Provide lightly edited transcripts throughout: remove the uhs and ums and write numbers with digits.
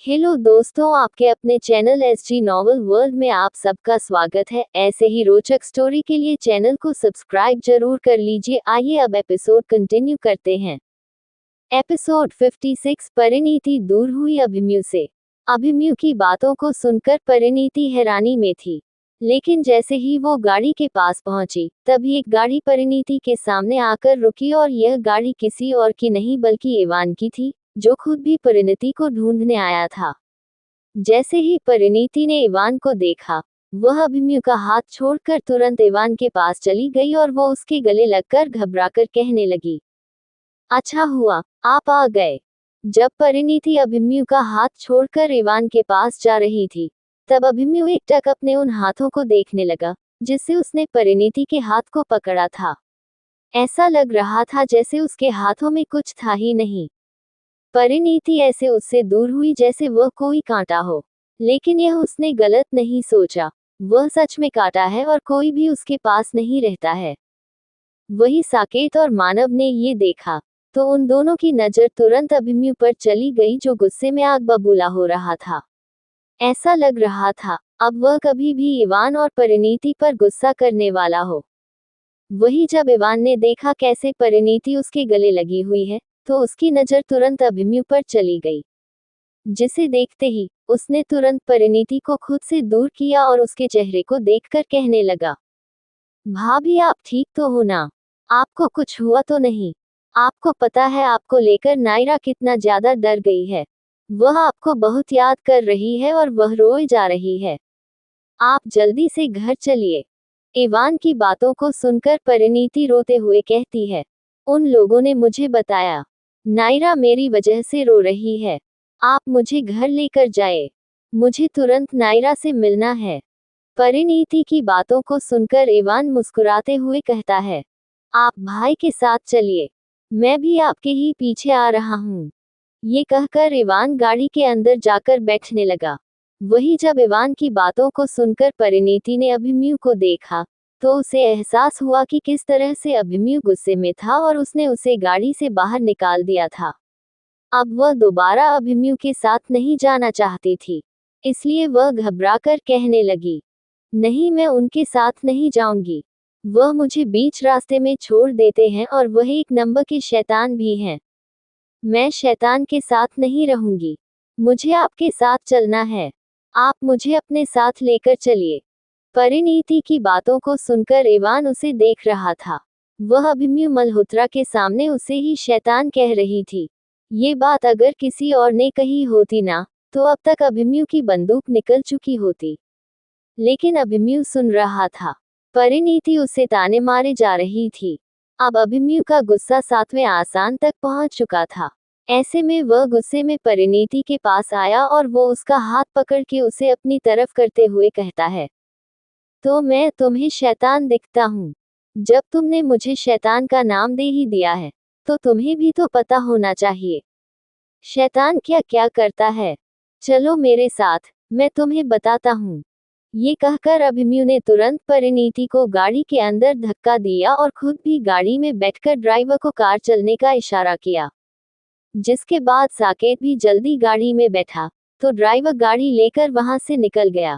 Hello दोस्तों, आपके अपने चैनल एसजी नॉवल वर्ल्ड में आप सबका स्वागत है। ऐसे ही रोचक स्टोरी के लिए चैनल को सब्सक्राइब जरूर कर लीजिए। आइए अब एपिसोड कंटिन्यू करते हैं। एपिसोड 56। परिणीति दूर हुई अभिमन्यु से। अभिमन्यु की बातों को सुनकर परिणीति हैरानी में थी, लेकिन जैसे ही वो गाड़ी के पास पहुंची, तभी एक गाड़ी परिणीति के सामने आकर रुकी और यह गाड़ी किसी और की नहीं बल्कि इवान की थी, जो खुद भी परिणीति को ढूंढने आया था। जैसे ही परिणीति ने इवान को देखा, वह अभिमन्यु का हाथ छोड़कर तुरंत इवान के पास चली गई और वो उसके गले लगकर घबराकर कहने लगी, अच्छा हुआ आप आ गए। जब परिणीति अभिमन्यु का हाथ छोड़कर इवान के पास जा रही थी, तब अभिमन्यु एकटक अपने उन हाथों को देखने लगा जिससे उसने परिणीति के हाथ को पकड़ा था। ऐसा लग रहा था जैसे उसके हाथों में कुछ था ही नहीं। परिणीति ऐसे उससे दूर हुई जैसे वह कोई कांटा हो, लेकिन यह उसने गलत नहीं सोचा। वह सच में कांटा है और कोई भी उसके पास नहीं रहता है। वही साकेत और मानव ने ये देखा तो उन दोनों की नजर तुरंत अभिमन्यु पर चली गई, जो गुस्से में आग बबूला हो रहा था। ऐसा लग रहा था अब वह कभी भी इवान और परिणीति पर गुस्सा करने वाला हो। वही जब इवान ने देखा कैसे परिणीति उसके गले लगी हुई है, तो उसकी नजर तुरंत अभिमन्यु पर चली गई, जिसे देखते ही उसने तुरंत परिणीति को खुद से दूर किया और उसके चेहरे को देखकर कहने लगा, भाभी आप ठीक तो हो ना? आपको कुछ हुआ तो नहीं? आपको पता है आपको लेकर नायरा कितना ज्यादा डर गई है। वह आपको बहुत याद कर रही है और वह रोए जा रही है। आप जल्दी से घर चलिए। इवान की बातों को सुनकर परिणीति रोते हुए कहती है, उन लोगों ने मुझे बताया नायरा मेरी वजह से रो रही है। आप मुझे घर लेकर जाए। मुझे तुरंत नायरा से मिलना है। परिणीति की बातों को सुनकर इवान मुस्कुराते हुए कहता है, आप भाई के साथ चलिए, मैं भी आपके ही पीछे आ रहा हूँ। ये कहकर इवान गाड़ी के अंदर जाकर बैठने लगा। वही जब इवान की बातों को सुनकर परिणीति ने अभिमन्यु को देखा, तो उसे एहसास हुआ कि किस तरह से अभिमन्यु गुस्से में था और उसने उसे गाड़ी से बाहर निकाल दिया था। अब वह दोबारा अभिमन्यु के साथ नहीं जाना चाहती थी, इसलिए वह घबराकर कहने लगी, नहीं मैं उनके साथ नहीं जाऊंगी। वह मुझे बीच रास्ते में छोड़ देते हैं और वह एक नंबर के शैतान भी हैं। मैं शैतान के साथ नहीं रहूंगी। मुझे आपके साथ चलना है। आप मुझे अपने साथ लेकर चलिए। परिणीति की बातों को सुनकर इवान उसे देख रहा था। वह अभिमन्यु मल्होत्रा के सामने उसे ही शैतान कह रही थी। ये बात अगर किसी और ने कही होती ना, तो अब तक अभिमन्यु की बंदूक निकल चुकी होती। लेकिन अभिमन्यु सुन रहा था। परिणीति उसे ताने मारे जा रही थी। अब अभिमन्यु का गुस्सा 7वें आसान तक पहुंच चुका था। ऐसे में वह गुस्से में परिणीति के पास आया और वो उसका हाथ पकड़ के उसे अपनी तरफ करते हुए कहता है, तो मैं तुम्हें शैतान दिखता हूँ? जब तुमने मुझे शैतान का नाम दे ही दिया है, तो तुम्हें भी तो पता होना चाहिए शैतान क्या क्या करता है। चलो मेरे साथ, मैं तुम्हें बताता हूँ। ये कहकर अभिमन्यु ने तुरंत परिणीति को गाड़ी के अंदर धक्का दिया और खुद भी गाड़ी में बैठकर ड्राइवर को कार चलने का इशारा किया। जिसके बाद साकेत भी जल्दी गाड़ी में बैठा, तो ड्राइवर गाड़ी लेकर वहां से निकल गया।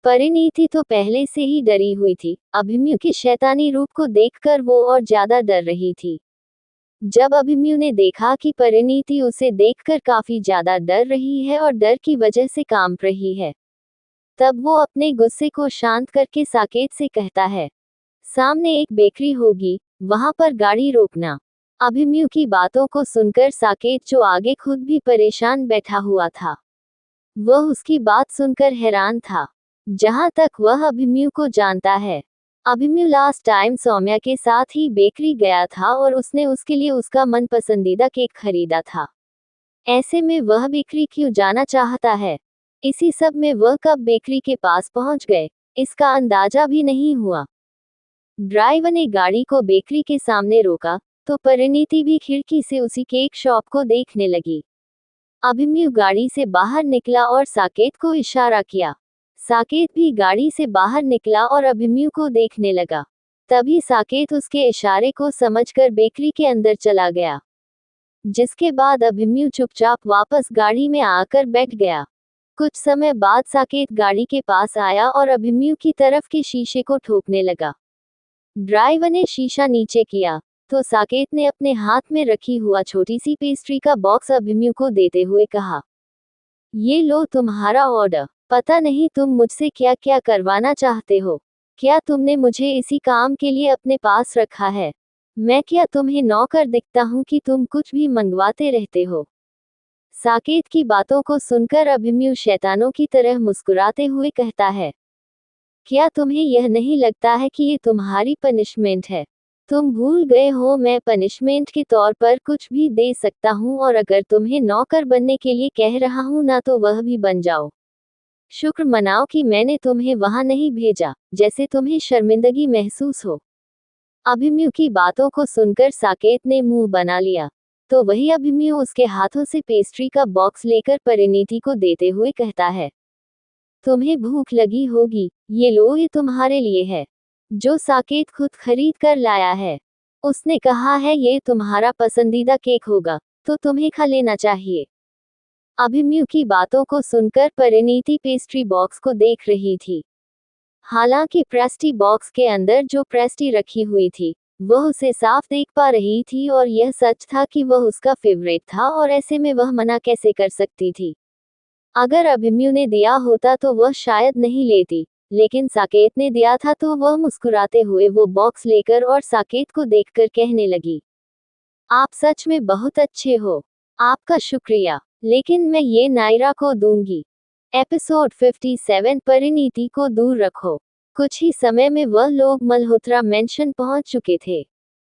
परिणीति तो पहले से ही डरी हुई थी। अभिमन्यु के शैतानी रूप को देखकर वो और ज्यादा डर रही थी। जब अभिमन्यु ने देखा कि परिणीति उसे देखकर काफी ज्यादा डर रही है और डर की वजह से कांप रही है, तब वो अपने गुस्से को शांत करके साकेत से कहता है, सामने एक बेकरी होगी, वहां पर गाड़ी रोकना। अभिमन्यु की बातों को सुनकर साकेत, जो आगे खुद भी परेशान बैठा हुआ था, वह उसकी बात सुनकर हैरान था। जहां तक वह अभिमन्यु को जानता है, अभिमन्यु लास्ट टाइम सौम्या के साथ ही बेकरी गया था और उसने उसके लिए उसका मनपसंदीदा केक खरीदा था। ऐसे में वह बेकरी क्यों जाना चाहता है? इसी सब में वह कब बेकरी के पास पहुंच गए, इसका अंदाजा भी नहीं हुआ। ड्राइवर ने गाड़ी को बेकरी के सामने रोका, तो परिणीति भी खिड़की से उसी केक शॉप को देखने लगी। अभिमन्यु गाड़ी से बाहर निकला और साकेत को इशारा किया। साकेत भी गाड़ी से बाहर निकला और अभिमन्यु को देखने लगा। तभी साकेत उसके इशारे को समझकर बेकरी के अंदर चला गया। जिसके बाद अभिमन्यु चुपचाप वापस गाड़ी में आकर बैठ गया। कुछ समय बाद साकेत गाड़ी के पास आया और अभिमन्यु की तरफ के शीशे को ठोकने लगा। ड्राइवर ने शीशा नीचे किया तो साकेत ने अपने हाथ में रखी हुआ छोटी सी पेस्ट्री का बॉक्स अभिमन्यु को देते हुए कहा, ये लो तुम्हारा ऑर्डर। पता नहीं तुम मुझसे क्या क्या करवाना चाहते हो। क्या तुमने मुझे इसी काम के लिए अपने पास रखा है? मैं क्या तुम्हें नौकर दिखता हूँ कि तुम कुछ भी मंगवाते रहते हो? साकेत की बातों को सुनकर अभिमन्यु शैतानों की तरह मुस्कुराते हुए कहता है, क्या तुम्हें यह नहीं लगता है कि ये तुम्हारी पनिशमेंट है? तुम भूल गए हो मैं पनिशमेंट के तौर पर कुछ भी दे सकता हूँ, और अगर तुम्हें नौकर बनने के लिए कह रहा हूँ ना तो वह भी बन जाओ। शुक्र मनाओ कि मैंने तुम्हें वहां नहीं भेजा जैसे तुम्हें शर्मिंदगी महसूस हो। अभिमन्यु की बातों को सुनकर साकेत ने मुंह बना लिया तो वही अभिमन्यु उसके हाथों से पेस्ट्री का बॉक्स लेकर परिणीति को देते हुए कहता है, तुम्हें भूख लगी होगी, ये लो ये तुम्हारे लिए है, जो साकेत खुद खरीद कर लाया है। उसने कहा है ये तुम्हारा पसंदीदा केक होगा तो तुम्हें खा लेना चाहिए। अभिमन्यु की बातों को सुनकर परिणीति पेस्ट्री बॉक्स को देख रही थी। हालांकि पेस्ट्री बॉक्स के अंदर जो पेस्ट्री रखी हुई थी वह उसे साफ देख पा रही थी और यह सच था कि वह उसका फेवरेट था, और ऐसे में वह मना कैसे कर सकती थी। अगर अभिमन्यु ने दिया होता तो वह शायद नहीं लेती, लेकिन साकेत ने दिया था तो वह मुस्कुराते हुए वो बॉक्स लेकर और साकेत को देखकर कहने लगी, आप सच में बहुत अच्छे हो, आपका शुक्रिया, लेकिन मैं ये नायरा को दूंगी। एपिसोड 57 परिणीति को दूर रखो। कुछ ही समय में वह लोग मल्होत्रा मेंशन पहुंच चुके थे।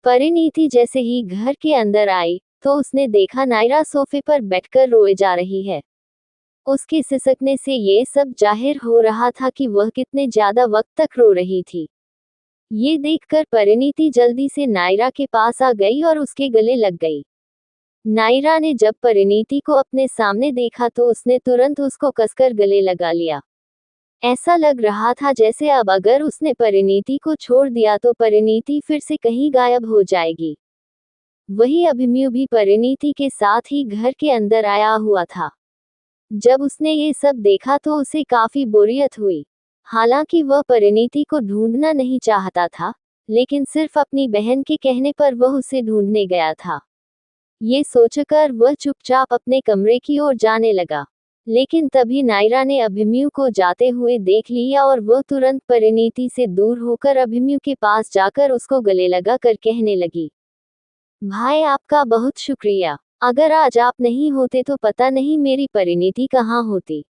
परिणीति जैसे ही घर के अंदर आई तो उसने देखा नायरा सोफे पर बैठकर रोए जा रही है। उसके सिसकने से ये सब जाहिर हो रहा था कि वह कितने ज्यादा वक्त तक रो रही थी। ये देखकर परिणीति जल्दी से नायरा के पास आ गई और उसके गले लग गई। नायरा ने जब परिणीति को अपने सामने देखा तो उसने तुरंत उसको कसकर गले लगा लिया। ऐसा लग रहा था जैसे अब अगर उसने परिणीति को छोड़ दिया तो परिणीति फिर से कहीं गायब हो जाएगी। वही अभिमन्यु भी परिणीति के साथ ही घर के अंदर आया हुआ था। जब उसने ये सब देखा तो उसे काफी बोरियत हुई। हालांकि वह परिणीति को ढूंढना नहीं चाहता था, लेकिन सिर्फ अपनी बहन के कहने पर वह उसे ढूंढने गया था। ये सोचकर वह चुपचाप अपने कमरे की ओर जाने लगा, लेकिन तभी नायरा ने अभिमन्यु को जाते हुए देख लिया और वह तुरंत परिणीति से दूर होकर अभिमन्यु के पास जाकर उसको गले लगा कर कहने लगी, भाई आपका बहुत शुक्रिया, अगर आज आप नहीं होते तो पता नहीं मेरी परिणीति कहाँ होती।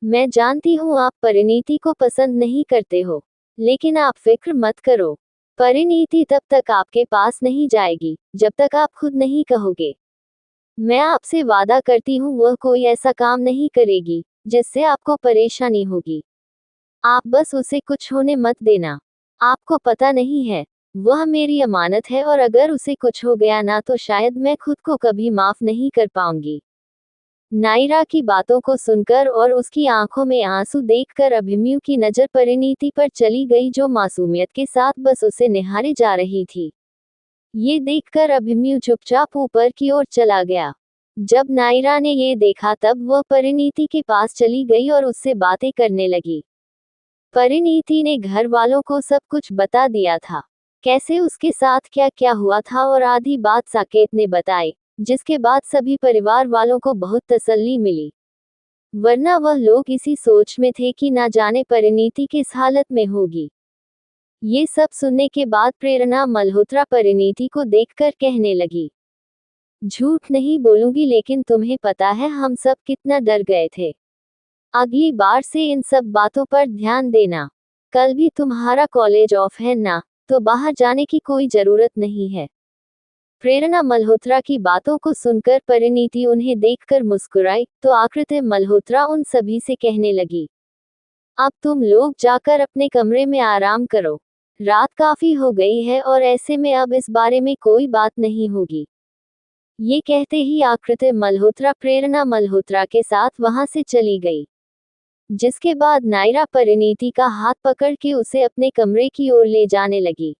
मैं जानती हूँ आप परिणीति को पसंद नहीं करते हो, लेकिन आप फिक्र मत करो, परिणीति तब तक आपके पास नहीं जाएगी जब तक आप खुद नहीं कहोगे। मैं आपसे वादा करती हूँ वह कोई ऐसा काम नहीं करेगी जिससे आपको परेशानी होगी। आप बस उसे कुछ होने मत देना। आपको पता नहीं है, वह मेरी अमानत है और अगर उसे कुछ हो गया ना तो शायद मैं खुद को कभी माफ नहीं कर पाऊंगी। नायरा की बातों को सुनकर और उसकी आंखों में आंसू देखकर अभिमन्यु की नजर परिणीति पर चली गई, जो मासूमियत के साथ बस उसे निहारे जा रही थी। ये देखकर अभिमन्यु चुपचाप ऊपर की ओर चला गया। जब नायरा ने ये देखा तब वह परिणीति के पास चली गई और उससे बातें करने लगी। परिणीति ने घर वालों को सब कुछ बता दिया था, कैसे उसके साथ क्या क्या हुआ था, और आधी बात साकेत ने बताई, जिसके बाद सभी परिवार वालों को बहुत तसल्ली मिली। वरना वह लोग इसी सोच में थे कि ना जाने परिणीति किस हालत में होगी। ये सब सुनने के बाद प्रेरणा मल्होत्रा परिणीति को देखकर कहने लगी, झूठ नहीं बोलूंगी लेकिन तुम्हें पता है हम सब कितना डर गए थे। अगली बार से इन सब बातों पर ध्यान देना। कल भी तुम्हारा कॉलेज ऑफ है ना, तो बाहर जाने की कोई जरूरत नहीं है। प्रेरणा मल्होत्रा की बातों को सुनकर परिणीति उन्हें देखकर मुस्कुराई तो आकृति मल्होत्रा उन सभी से कहने लगी, अब तुम लोग जाकर अपने कमरे में आराम करो। रात काफी हो गई है और ऐसे में अब इस बारे में कोई बात नहीं होगी। ये कहते ही आकृति मल्होत्रा प्रेरणा मल्होत्रा के साथ वहां से चली गई। जिसके बाद नायरा परिणीति का हाथ पकड़ के उसे अपने कमरे की ओर ले जाने लगी,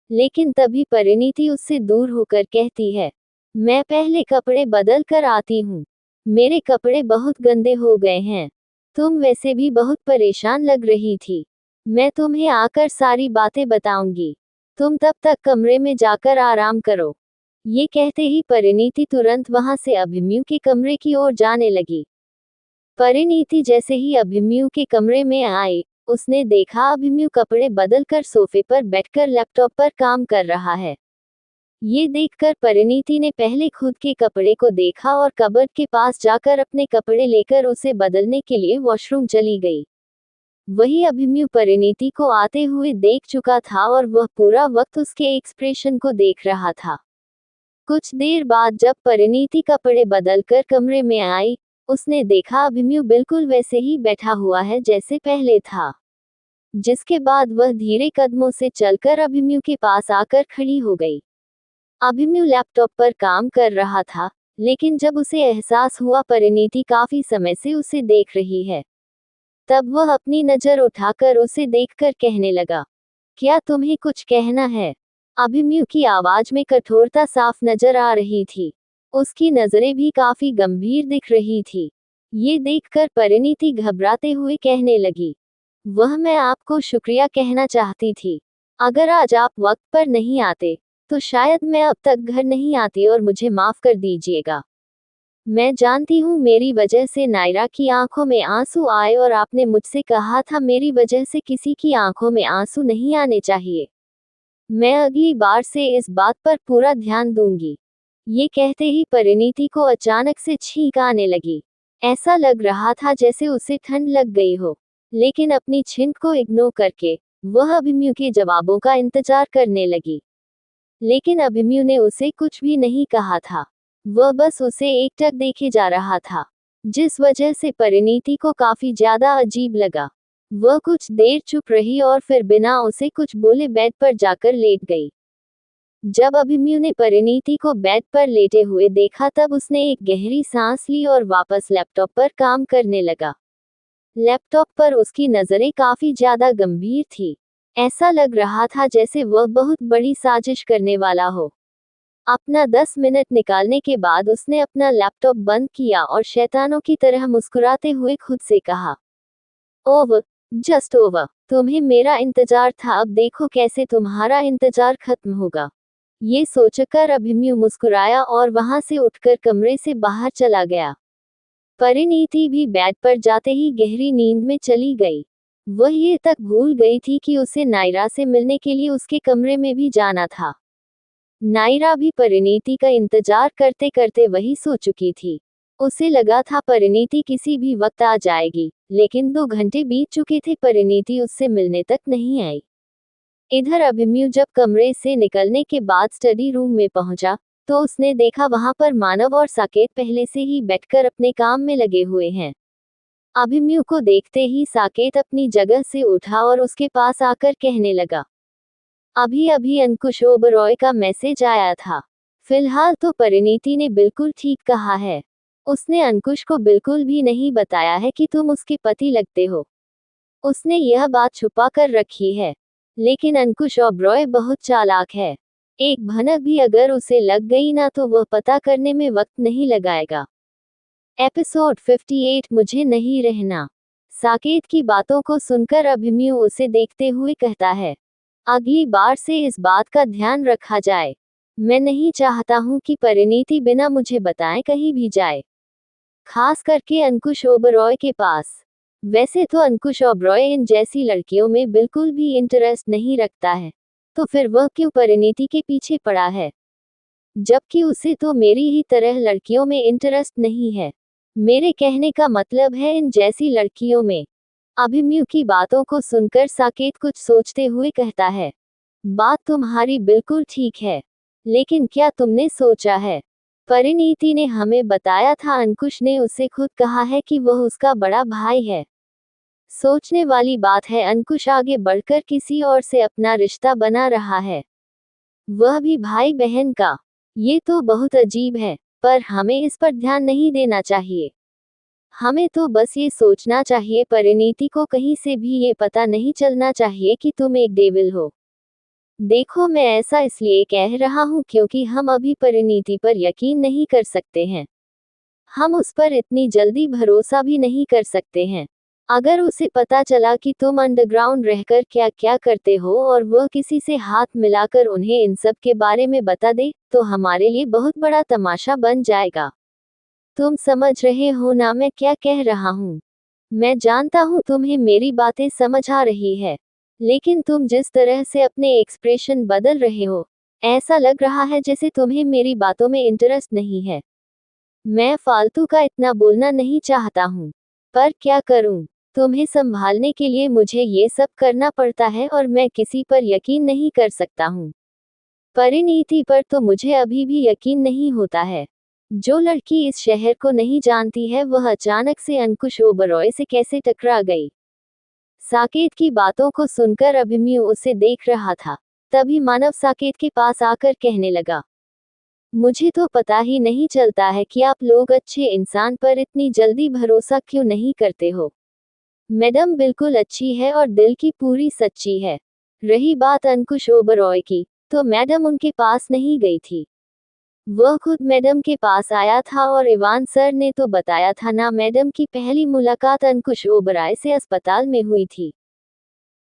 लेकिन तभी परिणीति उससे दूर होकर कहती है, मैं पहले कपड़े बदल कर आती हूँ। मेरे कपड़े बहुत गंदे हो गए हैं। तुम वैसे भी बहुत परेशान लग रही थी। मैं तुम्हें आकर सारी बातें बताऊंगी। तुम तब तक कमरे में जाकर आराम करो। ये कहते ही परिणीति तुरंत वहां से अभिमन्यु के कमरे की ओर जाने लगी। परिणीति जैसे ही अभिमन्यु के कमरे में आई, उसने देखा अभिमन्यु कपड़े बदलकर सोफे पर बैठकर लैपटॉप पर काम कर रहा है। ये देखकर परिणीति ने पहले खुद के कपड़े को देखा और कबर्ड के पास जाकर अपने कपड़े लेकर उसे बदलने के लिए वॉशरूम चली गई। वही अभिमन्यु परिणीति को आते हुए देख चुका था और वह पूरा वक्त उसके एक्सप्रेशन को देख रहा था। कुछ देर बाद जब परिणीति कपड़े बदलकर कमरे में आई, उसने देखा अभिमन्यु बिल्कुल वैसे ही बैठा हुआ है जैसे पहले था। जिसके बाद वह धीरे कदमों से चलकर अभिमन्यु के पास आकर खड़ी हो गई। अभिमन्यु लैपटॉप पर काम कर रहा था, लेकिन जब उसे एहसास हुआ परिणीति काफी समय से उसे देख रही है, तब वह अपनी नजर उठाकर उसे देखकर कहने लगा, क्या तुम्हें कुछ कहना है? अभिमन्यु की आवाज में कठोरता साफ नजर आ रही थी। उसकी नजरें भी काफी गंभीर दिख रही थी। ये देखकर परिणीति घबराते हुए कहने लगी, मैं आपको शुक्रिया कहना चाहती थी। अगर आज आप वक्त पर नहीं आते, तो शायद मैं अब तक घर नहीं आती और मुझे माफ कर दीजिएगा। मैं जानती हूँ मेरी वजह से नायरा की आंखों में आंसू आए और आपने मुझसे कहा था मेरी वजह से किसी की आंखों में आंसू नहीं आने चाहिए। मैं अगली बार से इस बात पर पूरा ध्यान दूंगी। ये कहते ही परिणीति को अचानक से छींक आने लगी। ऐसा लग रहा था जैसे उसे ठंड लग गई हो, लेकिन अपनी छींक को इग्नोर करके वह अभिमन्यु के जवाबों का इंतजार करने लगी। लेकिन अभिमन्यु ने उसे कुछ भी नहीं कहा था। वह बस उसे एकटक देखे जा रहा था, जिस वजह से परिणीति को काफी ज्यादा अजीब लगा। वह कुछ देर चुप रही और फिर बिना उसे कुछ बोले बेड पर जाकर लेट गई। जब अभिमन्यु ने परिणीति को बेड पर लेटे हुए देखा तब उसने एक गहरी सांस ली और वापस लैपटॉप पर काम करने लगा। लैपटॉप पर उसकी नजरें काफी ज्यादा गंभीर थी। ऐसा लग रहा था जैसे वह बहुत बड़ी साजिश करने वाला हो। अपना 10 मिनट निकालने के बाद उसने अपना लैपटॉप बंद किया और शैतानों की तरह मुस्कुराते हुए खुद से कहा, ओवर, जस्ट ओवर। तुम्हें मेरा इंतजार था, अब देखो कैसे तुम्हारा इंतजार खत्म होगा। ये सोचकर अभिमन्यु मुस्कुराया और वहां से उठकर कमरे से बाहर चला गया। परिणीति भी बेड पर जाते ही गहरी नींद में चली गई। वह ये तक भूल गई थी कि उसे नायरा से मिलने के लिए उसके कमरे में भी जाना था। नायरा भी परिणीति का इंतजार करते करते वही सो चुकी थी। उसे लगा था परिणीति किसी भी वक्त आ जाएगी, लेकिन 2 घंटे बीत चुके थे, परिणीति उससे मिलने तक नहीं आई। इधर अभिमन्यु जब कमरे से निकलने के बाद स्टडी रूम में पहुंचा, तो उसने देखा वहां पर मानव और साकेत पहले से ही बैठकर अपने काम में लगे हुए हैं। अभिमन्यु को देखते ही साकेत अपनी जगह से उठा और उसके पास आकर कहने लगा, अभी अभी अंकुश ओबरॉय का मैसेज आया था। फिलहाल तो परिणीति ने बिल्कुल ठीक कहा है। उसने अंकुश को बिल्कुल भी नहीं बताया है कि तुम उसके पति लगते हो। उसने यह बात छुपा कर रखी है। लेकिन अंकुश ओबरॉय बहुत चालाक है। एक भनक भी अगर उसे लग गई ना तो वह पता करने में वक्त नहीं लगाएगा। एपिसोड 58 मुझे नहीं रहना। साकेत की बातों को सुनकर अभिमन्यु उसे देखते हुए कहता है, अगली बार से इस बात का ध्यान रखा जाए। मैं नहीं चाहता हूं कि परिणीति बिना मुझे बताए कहीं भी जाए, खास करके अंकुश ओबरॉय के पास। वैसे तो अंकुश ओबरॉय इन जैसी लड़कियों में बिल्कुल भी इंटरेस्ट नहीं रखता है, तो फिर वह क्यों परिणीति के पीछे पड़ा है? जबकि उसे तो मेरी ही तरह लड़कियों में इंटरेस्ट नहीं है। मेरे कहने का मतलब है इन जैसी लड़कियों में। अभिमन्यु की बातों को सुनकर साकेत कुछ सोचते हुए कहता है, बात तुम्हारी बिल्कुल ठीक है, लेकिन क्या तुमने सोचा है? परिणीति ने हमें बताया था, अंकुश ने उसे खुद कहा है कि वह उसका बड़ा भाई है। सोचने वाली बात है, अंकुश आगे बढ़कर किसी और से अपना रिश्ता बना रहा है, वह भी भाई बहन का। ये तो बहुत अजीब है, पर हमें इस पर ध्यान नहीं देना चाहिए। हमें तो बस ये सोचना चाहिए परिणीति को कहीं से भी ये पता नहीं चलना चाहिए कि तुम एक डेविल हो। देखो, मैं ऐसा इसलिए कह रहा हूँ क्योंकि हम अभी परिणीति पर यकीन नहीं कर सकते हैं। हम उस पर इतनी जल्दी भरोसा भी नहीं कर सकते हैं। अगर उसे पता चला कि तुम अंडरग्राउंड रहकर क्या क्या करते हो और वह किसी से हाथ मिलाकर उन्हें इन सब के बारे में बता दे, तो हमारे लिए बहुत बड़ा तमाशा बन जाएगा। तुम समझ रहे हो ना मैं क्या कह रहा हूँ? मैं जानता हूँ तुम्हें मेरी बातें समझ आ रही है, लेकिन तुम जिस तरह से अपने एक्सप्रेशन बदल रहे हो, ऐसा लग रहा है जैसे तुम्हें मेरी बातों में इंटरेस्ट नहीं है। मैं फालतू का इतना बोलना नहीं चाहता हूँ, पर क्या करूँ? तुम्हें संभालने के लिए मुझे ये सब करना पड़ता है और मैं किसी पर यकीन नहीं कर सकता हूँ। परिणीति पर तो मुझे अभी भी यकीन नहीं होता है। जो लड़की इस शहर को नहीं जानती है वह अचानक से अंकुश ओबरॉय से कैसे टकरा गई? साकेत की बातों को सुनकर अभिमन्यु उसे देख रहा था। तभी मानव साकेत के पास आकर कहने लगा, मुझे तो पता ही नहीं चलता है कि आप लोग अच्छे इंसान पर इतनी जल्दी भरोसा क्यों नहीं करते हो। मैडम बिल्कुल अच्छी है और दिल की पूरी सच्ची है। रही बात अंकुश ओबरॉय की, तो मैडम उनके पास नहीं गई थी। वह खुद मैडम के पास आया था और इवान सर ने तो बताया था ना, मैडम की पहली मुलाकात अंकुश ओबरॉय से अस्पताल में हुई थी।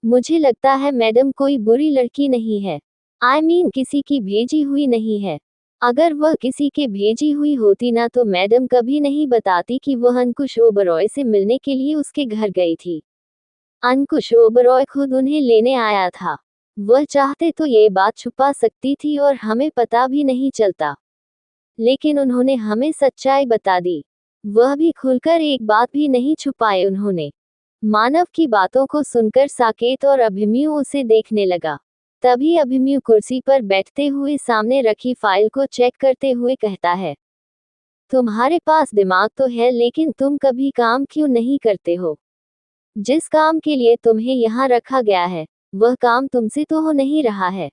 मुझे लगता है मैडम कोई बुरी लड़की नहीं है। I mean, किसी की भेजी हुई नहीं है। अगर वह किसी के भेजी हुई होती ना तो मैडम कभी नहीं बताती कि वह अंकुश ओबरॉय से मिलने के लिए उसके घर गई थी। अंकुश ओबरॉय खुद उन्हें लेने आया था। वह चाहते तो ये बात छुपा सकती थी और हमें पता भी नहीं चलता, लेकिन उन्होंने हमें सच्चाई बता दी। वह भी खुलकर एक बात भी नहीं छुपाए उन्होंने। मानव की बातों को सुनकर साकेत और अभिमन्यु उसे देखने लगा। तभी अभिमन्यु कुर्सी पर बैठते हुए सामने रखी फाइल को चेक करते हुए कहता है, तुम्हारे पास दिमाग तो है लेकिन तुम कभी काम क्यों नहीं करते हो? जिस काम के लिए तुम्हें यहाँ रखा गया है, वह काम तुमसे तो हो नहीं रहा है।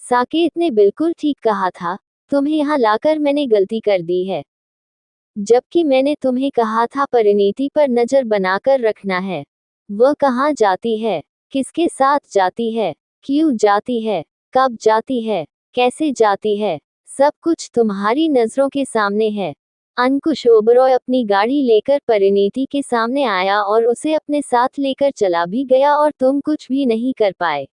साकेत ने बिल्कुल ठीक कहा था, तुम्हें यहाँ लाकर मैंने गलती कर दी है। जबकि मैंने तुम्हें कहा था परिणीति पर नजर बनाकर रखना है। वह कहाँ जाती है, किसके साथ जाती है, क्यों जाती है, कब जाती है, कैसे जाती है, सब कुछ तुम्हारी नजरों के सामने है। अंकुश ओबरॉय अपनी गाड़ी लेकर परिणीति के सामने आया और उसे अपने साथ लेकर चला भी गया और तुम कुछ भी नहीं कर पाए।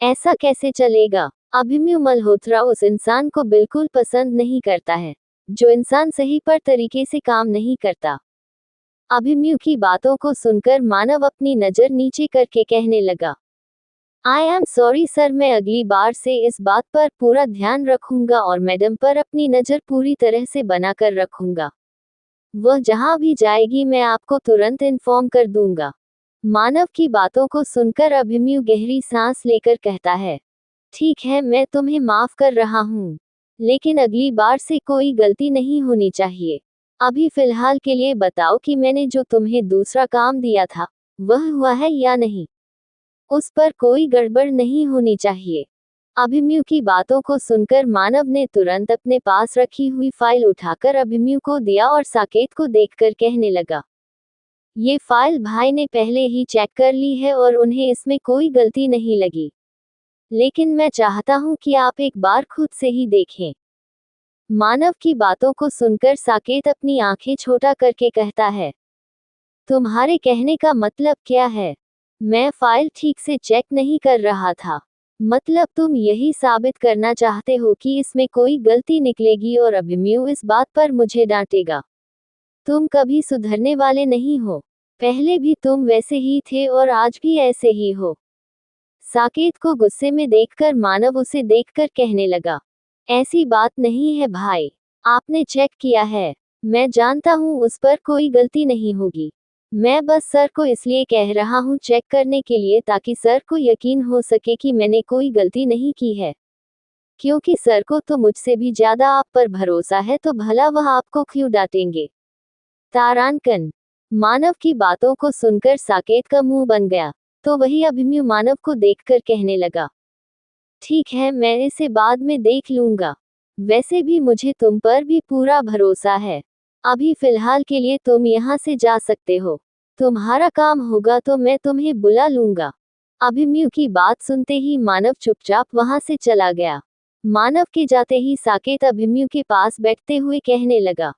ऐसा कैसे चलेगा? अभिमन्यु मल्होत्रा उस इंसान को बिल्कुल पसंद नहीं करता है, जो इंसान सही पर तरीके से काम नहीं करता। अभिमन्यु की बातों को सुनकर मानव अपनी नजर नीचे करके कहने लगा, आई एम सॉरी सर, मैं अगली बार से इस बात पर पूरा ध्यान रखूंगा और मैडम पर अपनी नजर पूरी तरह से बनाकर रखूंगा। वह जहां भी जाएगी मैं आपको तुरंत इन्फॉर्म कर दूंगा। मानव की बातों को सुनकर अभिमन्यु गहरी सांस लेकर कहता है, ठीक है, मैं तुम्हें माफ कर रहा हूँ, लेकिन अगली बार से कोई गलती नहीं होनी चाहिए। अभी फिलहाल के लिए बताओ कि मैंने जो तुम्हें दूसरा काम दिया था, वह हुआ है या नहीं? उस पर कोई गड़बड़ नहीं होनी चाहिए। अभिमन्यु की बातों को सुनकर मानव ने तुरंत अपने पास रखी हुई फाइल उठाकर अभिमन्यु को दिया और साकेत को देखकर कहने लगा, ये फाइल भाई ने पहले ही चेक कर ली है और उन्हें इसमें कोई गलती नहीं लगी, लेकिन मैं चाहता हूं कि आप एक बार खुद से ही देखें। मानव की बातों को सुनकर साकेत अपनी आंखें छोटा करके कहता है, तुम्हारे कहने का मतलब क्या है? मैं फाइल ठीक से चेक नहीं कर रहा था। मतलब तुम यही साबित करना चाहते हो कि इसमें कोई गलती निकलेगी और अभिमन्यु इस बात पर मुझे डांटेगा। तुम कभी सुधरने वाले नहीं हो। पहले भी तुम वैसे ही थे और आज भी ऐसे ही हो। साकेत को गुस्से में देखकर मानव उसे देखकर कहने लगा, ऐसी बात नहीं है भाई, आपने चेक किया है। मैं जानता हूँ उस पर कोई गलती नहीं होगी। मैं बस सर को इसलिए कह रहा हूँ चेक करने के लिए ताकि सर को यकीन हो सके कि मैंने कोई गलती नहीं की है। क्योंकि सर को तो मुझसे भी ज्यादा आप पर भरोसा है, तो भला वह आपको क्यों डांटेंगे? तारांकन। मानव की बातों को सुनकर साकेत का मुंह बन गया, तो वही अभिमन्यु मानव को देखकर कहने लगा, ठीक है, मैं इसे बाद में देख लूंगा। वैसे भी मुझे तुम पर भी पूरा भरोसा है। अभी फिलहाल के लिए तुम यहाँ से जा सकते हो। तुम्हारा काम होगा तो मैं तुम्हें बुला लूंगा। अभिमन्यु की बात सुनते ही मानव चुपचाप वहां से चला गया। मानव के जाते ही साकेत अभिमन्यु के पास बैठते हुए कहने लगा,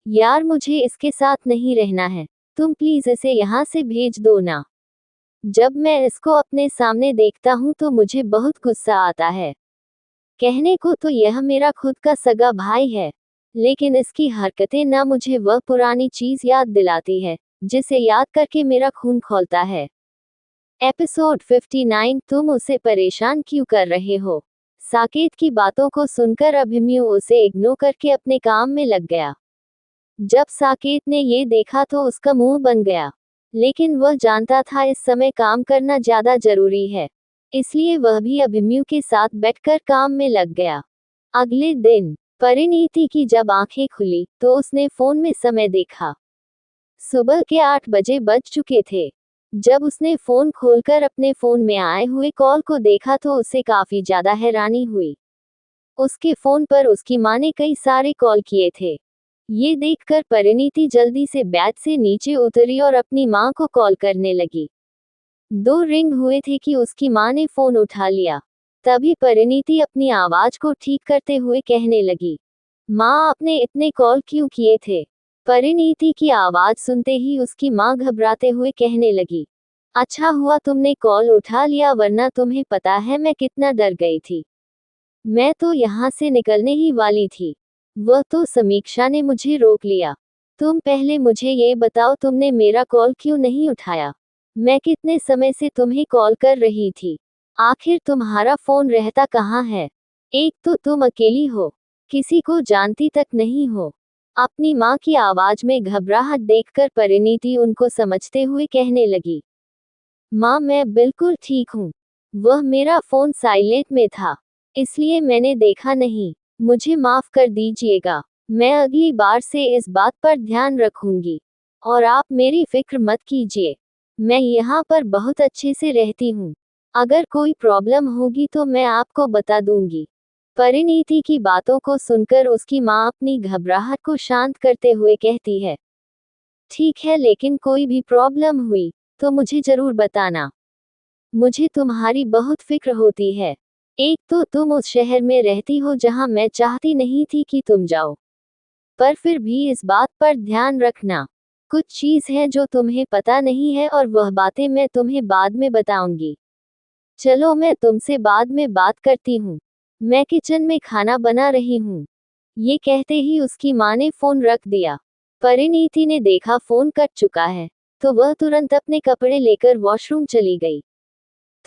यार मुझे इसके साथ नहीं रहना है, तुम प्लीज इसे यहाँ से भेज दो ना। जब मैं इसको अपने सामने देखता हूँ तो मुझे बहुत गुस्सा आता है। कहने को तो यह मेरा खुद का सगा भाई है, लेकिन इसकी हरकतें ना मुझे वह पुरानी चीज याद दिलाती है, जिसे याद करके मेरा खून खौलता है। एपिसोड 59 तुम उसे परेशान क्यों कर रहे हो? साकेत की बातों को सुनकर अभिमन्यु उसे इग्नोर करके अपने काम में लग गया। जब साकेत ने ये देखा तो उसका मुंह बन गया, लेकिन वह जानता था इस समय काम करना ज्यादा जरूरी है, इसलिए वह भी अभिमन्यु के साथ बैठकर काम में लग गया। अगले दिन परिणीति की जब आंखें खुली तो उसने फोन में समय देखा। सुबह के 8 बजे बज चुके थे। जब उसने फोन खोलकर अपने फोन में आए हुए कॉल को देखा तो उसे काफी ज्यादा हैरानी हुई। उसके फोन पर उसकी मां ने कई सारे कॉल किए थे। ये देखकर परिणीति जल्दी से बेड से नीचे उतरी और अपनी मां को कॉल करने लगी। 2 रिंग हुए थे कि उसकी मां ने फोन उठा लिया। तभी परिणीति अपनी आवाज को ठीक करते हुए कहने लगी, मां आपने इतने कॉल क्यों किए थे? परिणीति की आवाज सुनते ही उसकी मां घबराते हुए कहने लगी, अच्छा हुआ तुमने कॉल उठा लिया, वरना तुम्हें पता है मैं कितना डर गई थी। मैं तो यहाँ से निकलने ही वाली थी, वह तो समीक्षा ने मुझे रोक लिया। तुम पहले मुझे ये बताओ तुमने मेरा कॉल क्यों नहीं उठाया? मैं कितने समय से तुम्हें कॉल कर रही थी। आखिर तुम्हारा फोन रहता कहाँ है? एक तो तुम अकेली हो, किसी को जानती तक नहीं हो। अपनी मां की आवाज में घबराहट देखकर परिणीति उनको समझते हुए कहने लगी, मां मैं बिल्कुल ठीक हूँ, वह मेरा फोन साइलेंट में था, इसलिए मैंने देखा नहीं, मुझे माफ कर दीजिएगा। मैं अगली बार से इस बात पर ध्यान रखूंगी, और आप मेरी फिक्र मत कीजिए, मैं यहाँ पर बहुत अच्छे से रहती हूँ। अगर कोई प्रॉब्लम होगी तो मैं आपको बता दूंगी। परिणीति की बातों को सुनकर उसकी मां अपनी घबराहट को शांत करते हुए कहती है, ठीक है, लेकिन कोई भी प्रॉब्लम हुई तो मुझे जरूर बताना। मुझे तुम्हारी बहुत फिक्र होती है। एक तो तुम उस शहर में रहती हो जहां मैं चाहती नहीं थी कि तुम जाओ, पर फिर भी इस बात पर ध्यान रखना, कुछ चीज है जो तुम्हें पता नहीं है और वह बातें मैं तुम्हें बाद में बताऊंगी। चलो मैं तुमसे बाद में बात करती हूँ, मैं किचन में खाना बना रही हूँ। ये कहते ही उसकी मां ने फोन रख दिया। परिणीति ने देखा फोन कट चुका है, तो वह तुरंत अपने कपड़े लेकर वॉशरूम चली गई।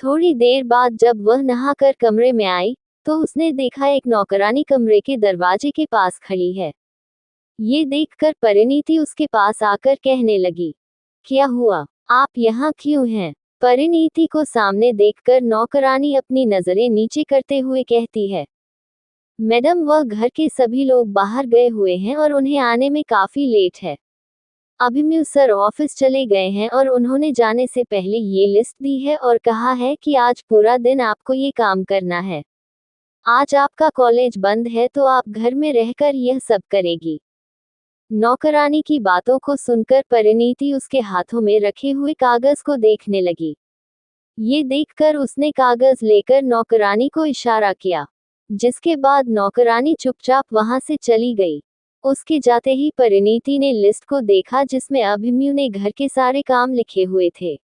थोड़ी देर बाद जब वह नहाकर कमरे में आई तो उसने देखा एक नौकरानी कमरे के दरवाजे के पास खड़ी है। ये देखकर परिणीति उसके पास आकर कहने लगी, क्या हुआ, आप यहाँ क्यों हैं? परिणीति को सामने देखकर नौकरानी अपनी नजरें नीचे करते हुए कहती है, मैडम वह घर के सभी लोग बाहर गए हुए हैं और उन्हें आने में काफी लेट है। अभिमन्यु सर ऑफिस चले गए हैं और उन्होंने जाने से पहले ये लिस्ट दी है और कहा है कि आज पूरा दिन आपको ये काम करना है। आज आपका कॉलेज बंद है तो आप घर में रहकर यह सब करेगी। नौकरानी की बातों को सुनकर परिणीति उसके हाथों में रखे हुए कागज को देखने लगी। ये देखकर उसने कागज लेकर नौकरानी को इशारा किया, जिसके बाद नौकरानी चुपचाप वहां से चली गई। उसके जाते ही परिणीति ने लिस्ट को देखा जिसमें अभिमन्यु ने घर के सारे काम लिखे हुए थे।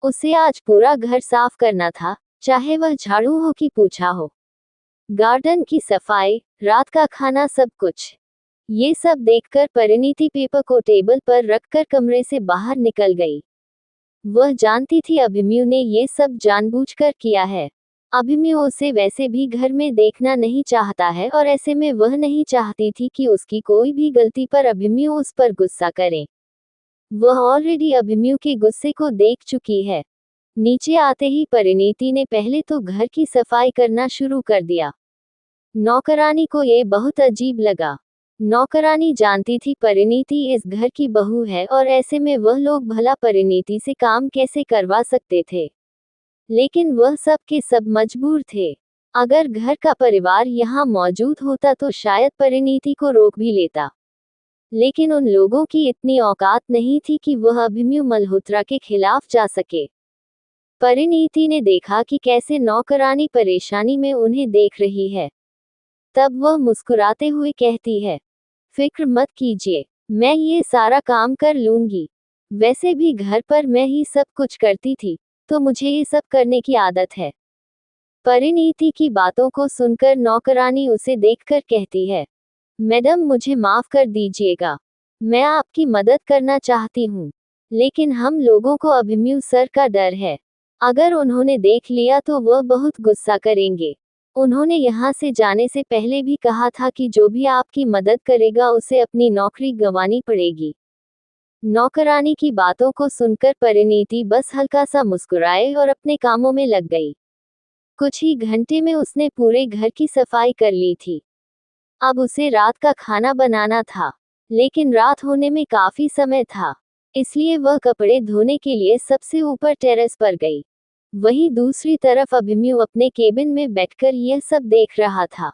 उसे आज पूरा घर साफ करना था, चाहे वह झाड़ू हो कि पोछा हो, गार्डन की सफाई, रात का खाना, सब कुछ। ये सब देखकर परिणीति पेपर को टेबल पर रखकर कमरे से बाहर निकल गई। वह जानती थी अभिमन्यु ने ये सब जानबूझकर किया है। अभिमन्यु उसे वैसे भी घर में देखना नहीं चाहता है और ऐसे में वह नहीं चाहती थी कि उसकी कोई भी गलती पर अभिमन्यु उस पर गुस्सा करे। वह ऑलरेडी अभिमन्यु के गुस्से को देख चुकी है। नीचे आते ही परिणीति ने पहले तो घर की सफाई करना शुरू कर दिया। नौकरानी को ये बहुत अजीब लगा। नौकरानी जानती थी परिणीति इस घर की बहू है और ऐसे में वह लोग भला परिणीति से काम कैसे करवा सकते थे, लेकिन वह सब के सब मजबूर थे। अगर घर का परिवार यहाँ मौजूद होता तो शायद परिणीति को रोक भी लेता, लेकिन उन लोगों की इतनी औकात नहीं थी कि वह अभिमन्यु मल्होत्रा के खिलाफ जा सके। परिणीति ने देखा कि कैसे नौकरानी परेशानी में उन्हें देख रही है। तब वह मुस्कुराते हुए कहती है, फिक्र मत कीजिए, मैं ये सारा काम कर लूंगी। वैसे भी घर पर मैं ही सब कुछ करती थी, तो मुझे ये सब करने की आदत है। परिणीति की बातों को सुनकर नौकरानी उसे देखकर कहती है, मैडम मुझे माफ कर दीजिएगा, मैं आपकी मदद करना चाहती हूँ, लेकिन हम लोगों को अभिमन्यु सर का डर है। अगर उन्होंने देख लिया तो वह बहुत गुस्सा करेंगे। उन्होंने यहाँ से जाने से पहले भी कहा था कि जो भी आपकी मदद करेगा उसे अपनी नौकरी गंवानी पड़ेगी। नौकरानी की बातों को सुनकर परिणीति बस हल्का सा मुस्कुराए और अपने कामों में लग गई। कुछ ही घंटे में उसने पूरे घर की सफाई कर ली थी। अब उसे रात का खाना बनाना था, लेकिन रात होने में काफी समय था, इसलिए वह कपड़े धोने के लिए सबसे ऊपर टेरेस पर गई। वहीं दूसरी तरफ अभिमन्यु अपने केबिन में बैठकर यह सब देख रहा था।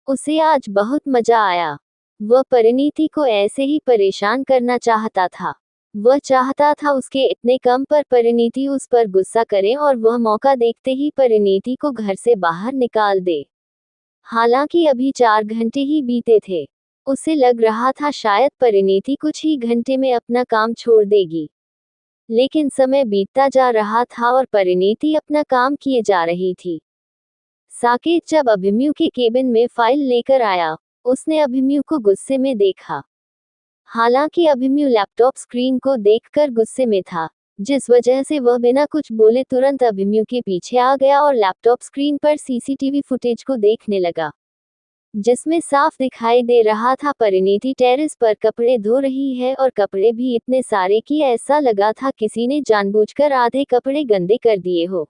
उसे आज बहुत मजा आया। वह परिणीति को ऐसे ही परेशान करना चाहता था। वह चाहता था उसके इतने कम पर परिणीति उस पर गुस्सा करे और वह मौका देखते ही परिणीति को घर से बाहर निकाल दे। हालांकि अभी 4 घंटे ही बीते थे। उसे लग रहा था शायद परिणीति कुछ ही घंटे में अपना काम छोड़ देगी, लेकिन समय बीतता जा रहा था और परिणीति अपना काम किए जा रही थी। साकेत जब अभिमन्यु के केबिन में फाइल लेकर आया, उसने अभिमन्यु को गुस्से में देखा। हालांकि अभिमन्यु लैपटॉप स्क्रीन को देखकर गुस्से में था, जिस वजह से वह बिना कुछ बोले तुरंत अभिमन्यु के पीछे आ गया और लैपटॉप स्क्रीन पर सीसीटीवी फुटेज को देखने लगा, जिसमें साफ दिखाई दे रहा था परिणीति टेरेस पर कपड़े धो रही है और कपड़े भी इतने सारे कि ऐसा लगा था किसी ने जानबूझकर आधे कपड़े गंदे कर दिए हो।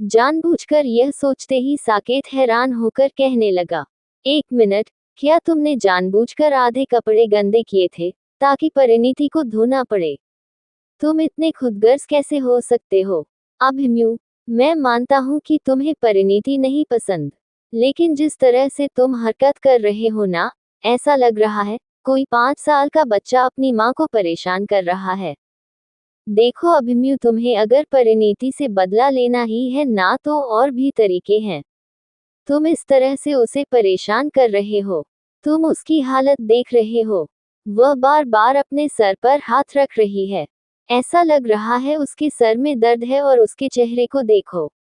जानबूझकर यह सोचते ही साकेत हैरान होकर कहने लगा, 1 मिनट, क्या तुमने जानबूझकर आधे कपड़े गंदे किए थे ताकि परिणीति को धोना पड़े? तुम इतने खुदगर्ज कैसे हो सकते हो? अभिमन्यु, मैं मानता हूँ कि तुम्हें परिणीति नहीं पसंद, लेकिन जिस तरह से तुम हरकत कर रहे हो ना, ऐसा लग रहा है कोई 5 साल का बच्चा अपनी माँ को परेशान कर रहा है। देखो अभिमन्यु, तुम्हें अगर परिणीति से बदला लेना ही है ना तो और भी तरीके हैं। तुम इस तरह से उसे परेशान कर रहे हो। तुम उसकी हालत देख रहे हो, वह बार बार अपने सर पर हाथ रख रही है। ऐसा लग रहा है उसके सर में दर्द है और उसके चेहरे को देखो,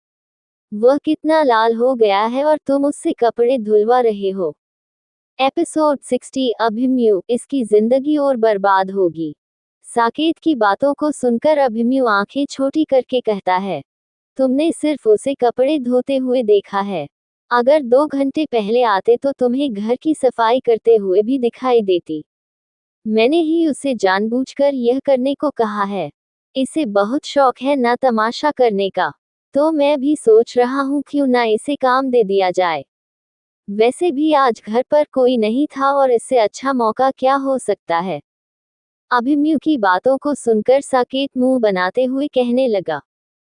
वह कितना लाल हो गया है और तुम उससे कपड़े धुलवा रहे हो। एपिसोड 60 अभिमन्यु, इसकी जिंदगी और बर्बाद होगी। साकेत की बातों को सुनकर अभिमन्यु आंखें छोटी करके कहता है, तुमने सिर्फ उसे कपड़े धोते हुए देखा है। अगर 2 घंटे पहले आते तो तुम्हें घर की सफाई करते हुए भी दिखाई देती। मैंने ही उसे जानबूझकर यह करने को कहा है। इसे बहुत शौक है ना तमाशा करने का, तो मैं भी सोच रहा हूँ क्यों ना इसे काम दे दिया जाए। वैसे भी आज घर पर कोई नहीं था और इससे अच्छा मौका क्या हो सकता है। अभिमन्यु की बातों को सुनकर साकेत मुंह बनाते हुए कहने लगा,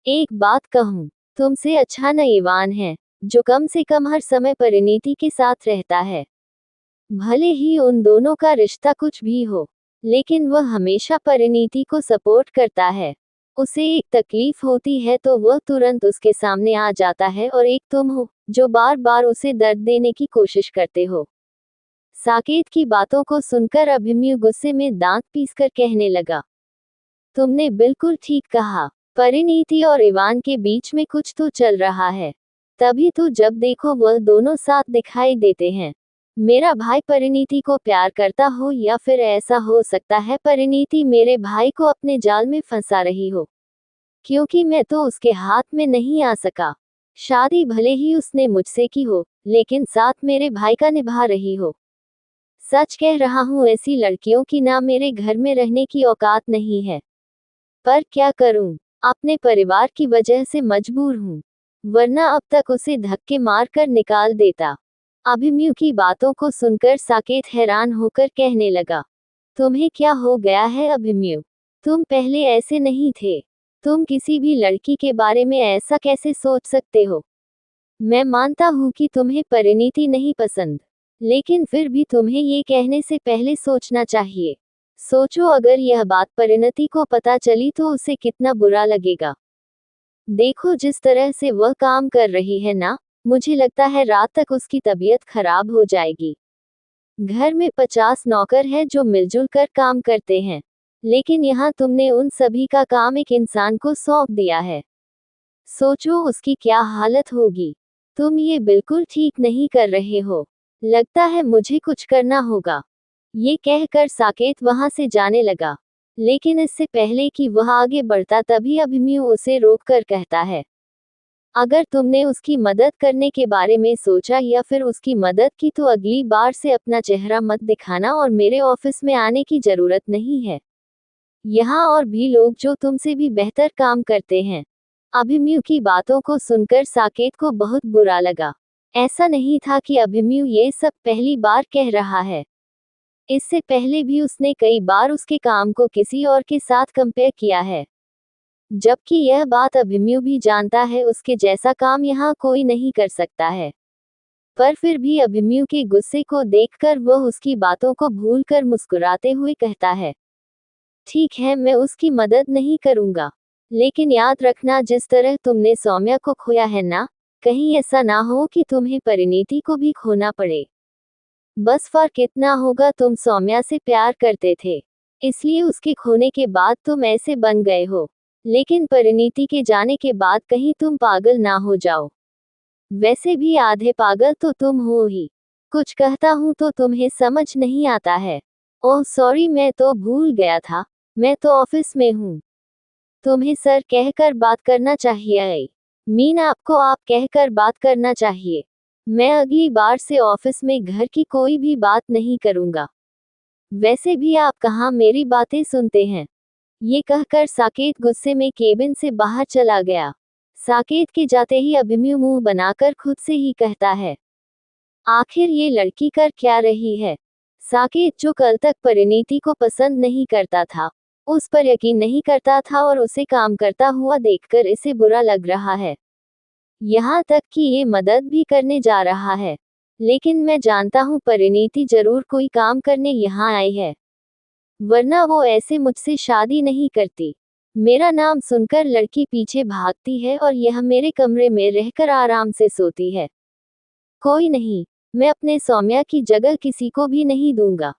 एक बात कहूँ, तुमसे अच्छा न इवान है, जो कम से कम हर समय परिणीति के साथ रहता है। भले ही उन दोनों का रिश्ता कुछ भी हो, लेकिन वह हमेशा परिणीति को सपोर्ट करता है। उसे एक तकलीफ होती है तो वह तुरंत उसके सामने आ जाता है, और एक तुम हो जो बार बार उसे दर्द देने की कोशिश करते हो। साकेत की बातों को सुनकर अभिमन्यु गुस्से में दांत पीसकर कहने लगा, तुमने बिल्कुल ठीक कहा, परिणीति और इवान के बीच में कुछ तो चल रहा है। तभी तो जब देखो वह दोनों साथ दिखाई देते हैं। मेरा भाई परिणीति को प्यार करता हो, या फिर ऐसा हो सकता है परिणीति मेरे भाई को अपने जाल में फंसा रही हो, क्योंकि मैं तो उसके हाथ में नहीं आ सका। शादी भले ही उसने मुझसे की हो, लेकिन साथ मेरे भाई का निभा रही हो। सच कह रहा हूँ, ऐसी लड़कियों की ना मेरे घर में रहने की औकात नहीं है। पर क्या करूँ, अपने परिवार की वजह से मजबूर हूँ, वरना अब तक उसे धक्के मार कर निकाल देता। अभिमन्यु की बातों को सुनकर साकेत हैरान होकर कहने लगा, तुम्हें क्या हो गया है अभिमन्यु? तुम पहले ऐसे नहीं थे। तुम किसी भी लड़की के बारे में ऐसा कैसे सोच सकते हो? मैं मानता हूँ कि तुम्हें परिणीति नहीं पसंद, लेकिन फिर भी तुम्हें ये कहने से पहले सोचना चाहिए। सोचो, अगर यह बात परिणीति को पता चली तो उसे कितना बुरा लगेगा। देखो जिस तरह से वह काम कर रही है ना, मुझे लगता है रात तक उसकी तबीयत खराब हो जाएगी। घर में 50 नौकर हैं जो मिलजुल कर काम करते हैं, लेकिन यहाँ तुमने उन सभी का काम एक इंसान को सौंप दिया है। सोचो उसकी क्या हालत होगी। तुम ये बिल्कुल ठीक नहीं कर रहे हो। लगता है मुझे कुछ करना होगा। ये कहकर साकेत वहां से जाने लगा, लेकिन इससे पहले कि वह आगे बढ़ता तभी अभिमन्यु उसे रोककर कहता है, अगर तुमने उसकी मदद करने के बारे में सोचा या फिर उसकी मदद की तो अगली बार से अपना चेहरा मत दिखाना और मेरे ऑफिस में आने की जरूरत नहीं है। यहाँ और भी लोग जो तुमसे भी बेहतर काम करते हैं। अभिमन्यु की बातों को सुनकर साकेत को बहुत बुरा लगा। ऐसा नहीं था कि अभिमन्यु ये सब पहली बार कह रहा है। इससे पहले भी उसने कई बार उसके काम को किसी और के साथ कंपेयर किया है, जबकि यह बात अभिमन्यु भी जानता है उसके जैसा काम यहाँ कोई नहीं कर सकता है। पर फिर भी अभिमन्यु के गुस्से को देखकर वह उसकी बातों को भूलकर मुस्कुराते हुए कहता है, ठीक है मैं उसकी मदद नहीं करूंगा, लेकिन याद रखना जिस तरह तुमने सौम्या को खोया है ना, कहीं ऐसा ना हो कि तुम्हें परिणीति को भी खोना पड़े। बस फर्क इतना होगा तुम सौम्या से प्यार करते थे, इसलिए उसके खोने के बाद तुम ऐसे बन गए हो, लेकिन परिणीति के जाने के बाद कहीं तुम पागल ना हो जाओ। वैसे भी आधे पागल तो तुम हो ही। कुछ कहता हूँ तो तुम्हें समझ नहीं आता है। ओह सॉरी मैं तो भूल गया था, मैं तो ऑफिस में हूँ। तुम्हें सर कहकर बात करना चाहिए। मीन आपको आप कहकर बात करना चाहिए। मैं अगली बार से ऑफिस में घर की कोई भी बात नहीं करूँगा। वैसे भी आप कहाँ मेरी बातें सुनते हैं। ये कहकर साकेत गुस्से में केबिन से बाहर चला गया। साकेत के जाते ही अभिमन्यु मुंह बनाकर खुद से ही कहता है, आखिर ये लड़की कर क्या रही है। साकेत जो कल तक परिणीति को पसंद नहीं करता था, उस पर यकीन नहीं करता था और उसे काम करता हुआ देखकर इसे बुरा लग रहा है। यहाँ तक कि ये मदद भी करने जा रहा है। लेकिन मैं जानता हूँ परिणीति जरूर कोई काम करने यहाँ आई है, वरना वो ऐसे मुझसे शादी नहीं करती। मेरा नाम सुनकर लड़की पीछे भागती है और यह मेरे कमरे में रहकर आराम से सोती है। कोई नहीं, मैं अपने सौम्या की जगह किसी को भी नहीं दूंगा,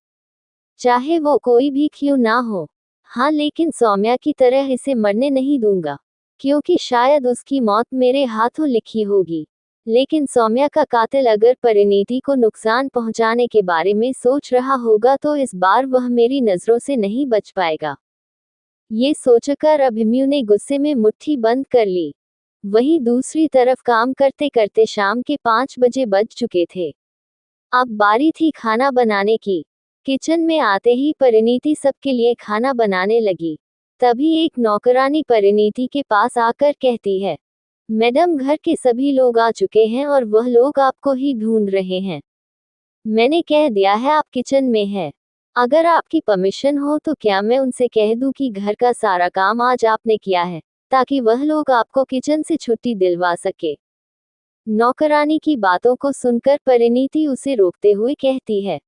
चाहे वो कोई भी क्यों ना हो। हाँ लेकिन सौम्या की तरह इसे मरने नहीं दूंगा, क्योंकि शायद उसकी मौत मेरे हाथों लिखी होगी। लेकिन सौम्या का कातिल अगर परिणीति को नुकसान पहुंचाने के बारे में सोच रहा होगा तो इस बार वह मेरी नजरों से नहीं बच पाएगा। ये सोचकर अभिमन्यु ने गुस्से में मुट्ठी बंद कर ली। वहीं दूसरी तरफ काम करते करते शाम के 5 बजे बज चुके थे। अब बारी थी खाना बनाने की। किचन में आते ही परिणीति सबके लिए खाना बनाने लगी। तभी एक नौकरानी परिणीति के पास आकर कहती है, मैडम घर के सभी लोग आ चुके हैं और वह लोग आपको ही ढूंढ रहे हैं। मैंने कह दिया है आप किचन में है। अगर आपकी परमिशन हो तो क्या मैं उनसे कह दूं कि घर का सारा काम आज आपने किया है, ताकि वह लोग आपको किचन से छुट्टी दिलवा सके। नौकरानी की बातों को सुनकर परिणीति उसे रोकते हुए कहती है,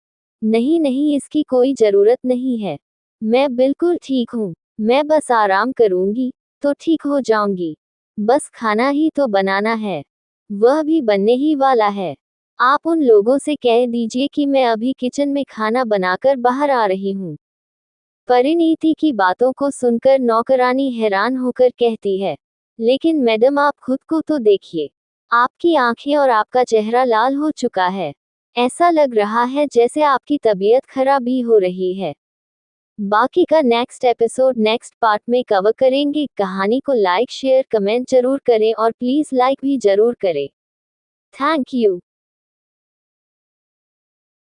नहीं नहीं इसकी कोई जरूरत नहीं है, मैं बिल्कुल ठीक हूँ, मैं बस आराम करूंगी तो ठीक हो जाऊंगी। बस खाना ही तो बनाना है, वह भी बनने ही वाला है। आप उन लोगों से कह दीजिए कि मैं अभी किचन में खाना बनाकर बाहर आ रही हूँ। परिणीति की बातों को सुनकर नौकरानी हैरान होकर कहती है, लेकिन मैडम आप खुद को तो देखिए, आपकी आंखें और आपका चेहरा लाल हो चुका है। ऐसा लग रहा है जैसे आपकी तबीयत खराब भी हो रही है। बाकी का नेक्स्ट एपिसोड नेक्स्ट पार्ट में कवर करेंगे। कहानी को लाइक शेयर कमेंट जरूर करें और प्लीज लाइक भी जरूर करें। Thank you.